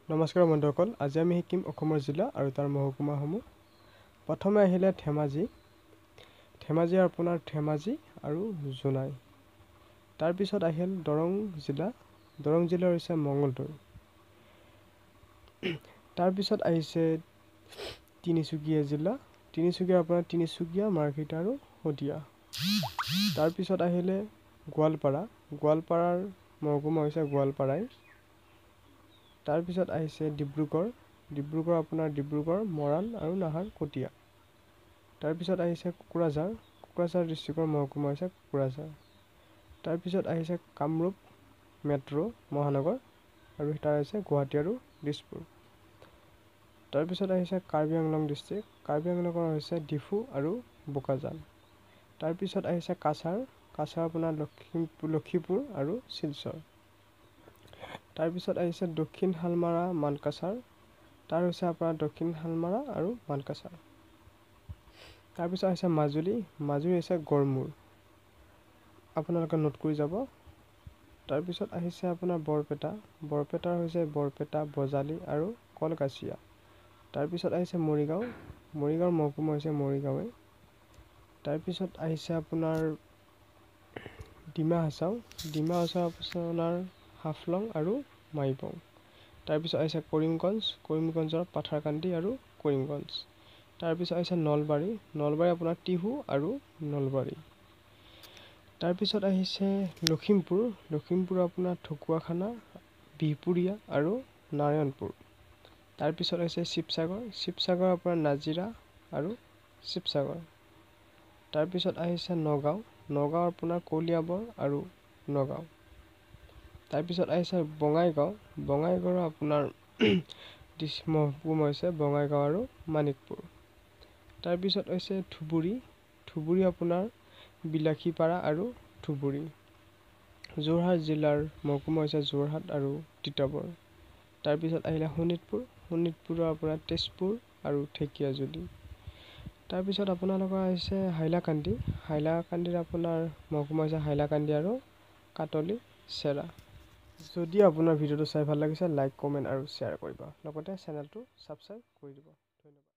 নমস্কাৰ বন্ধুসকল, আজি আমি শিকিম অসমৰ জিলা আৰু তাৰ মহকুমাসমূহ। প্ৰথমে আহিলে ধেমাজি। ধেমাজি আপোনাৰ ধেমাজি আৰু জোনাই। তাৰপিছত আহিল দৰং জিলা। দৰং জিলা হৈছে মঙলদৈ। তাৰপিছত আহিছে তিনিচুকীয়া জিলা। তিনিচুকীয়া আপোনাৰ তিনিচুকীয়া, মাৰ্ঘেৰিটা আৰু শদিয়া। তাৰপিছত আহিলে গোৱালপাৰা। গোৱালপাৰাৰ মহকুমা হৈছে গোৱালপাৰাই। তাৰপিছত আহিছে ডিব্ৰুগড়। ডিব্ৰুগড় আপোনাৰ ডিব্ৰুগড়, মৰাণ আৰু নাহৰকটীয়া। তাৰপিছত আহিছে কোকৰাঝাৰ। কোকৰাঝাৰ ডিষ্ট্ৰিক্টৰ মহকুমা হৈছে কোকৰাঝাৰ। তাৰপিছত আহিছে কামৰূপ মেট্ৰ' মহানগৰ আৰু তাৰ হৈছে গুৱাহাটী আৰু দিছপুৰ। তাৰপিছত আহিছে কাৰ্বি আংলং ডিষ্ট্ৰিক্ট। কাৰ্বি আংলঙৰ হৈছে ডিফু আৰু বোকাজান। তাৰপিছত আহিছে কাছাৰ। কাছাৰ আপোনাৰ লখিমপুৰ আৰু শিলচৰ। তাৰপিছত আহিছে দক্ষিণ শালমাৰা মানকাছাৰ। তাৰ হৈছে আপোনাৰ দক্ষিণ শালমাৰা আৰু মানকাছাৰ। তাৰপিছত আহিছে মাজুলী। মাজুলী হৈছে গড়মূৰ। আপোনালোকে নোট কৰি যাব। তাৰপিছত আহিছে আপোনাৰ বৰপেটা। বৰপেটাৰ হৈছে বৰপেটা, বজালী আৰু কলগাছিয়া। তাৰপিছত আহিছে মৰিগাঁও। মৰিগাঁৱৰ মহকুমা হৈছে মৰিগাঁৱেই। তাৰপিছত আহিছে আপোনাৰ ডিমা হাছাও। ডিমা হাছাও আপোনাৰ হাফলং আৰু মাইবং। তাৰপিছত আহিছে কৰিমগঞ্জ। কৰিমগঞ্জৰ পাথাৰকান্দি আৰু কৰিমগঞ্জ। তাৰপিছত আহিছে নলবাৰী। নলবাৰী আপোনাৰ টিহু আৰু নলবাৰী। তাৰপিছত আহিছে লখিমপুৰ। লখিমপুৰ আপোনাৰ ঢকুৱাখানা, বিহপুৰীয়া আৰু নাৰায়ণপুৰ। তাৰপিছত আহিছে শিৱসাগৰ। শিৱসাগৰ আপোনাৰ নাজিৰা আৰু শিৱসাগৰ। তাৰপিছত আহিছে নগাঁও। নগাঁও আপোনাৰ কলিয়াবৰ আৰু নগাঁও। তাৰপিছত আহিছে বঙাইগাঁও। বঙাইগাঁৱৰ আপোনাৰ মহকুমা হৈছে বঙাইগাঁও আৰু মাণিকপুৰ। তাৰপিছত হৈছে ধুবুৰী। ধুবুৰী আপোনাৰ বিলাসীপাৰা আৰু ধুবুৰী। যোৰহাট জিলাৰ মহকুমা হৈছে যোৰহাট আৰু তিতাবৰ। তাৰপিছত আহিলে শোণিতপুৰ। শোণিতপুৰৰ আপোনাৰ তেজপুৰ আৰু ঢেকীয়াজুলি। তাৰপিছত আপোনালোকৰ আহিছে হাইলাকান্দি। হাইলাকান্দিৰ আপোনাৰ মহকুমা হৈছে হাইলাকান্দি আৰু কাটলি চেৰা। যদি আপোনাৰ ভিডিঅ'টো চাই ভাল লাগিছে, লাইক, কমেণ্ট আৰু শ্বেয়াৰ কৰিব। লগতে চেনেলটো ছাবস্ক্ৰাইব কৰি দিব। ধন্যবাদ।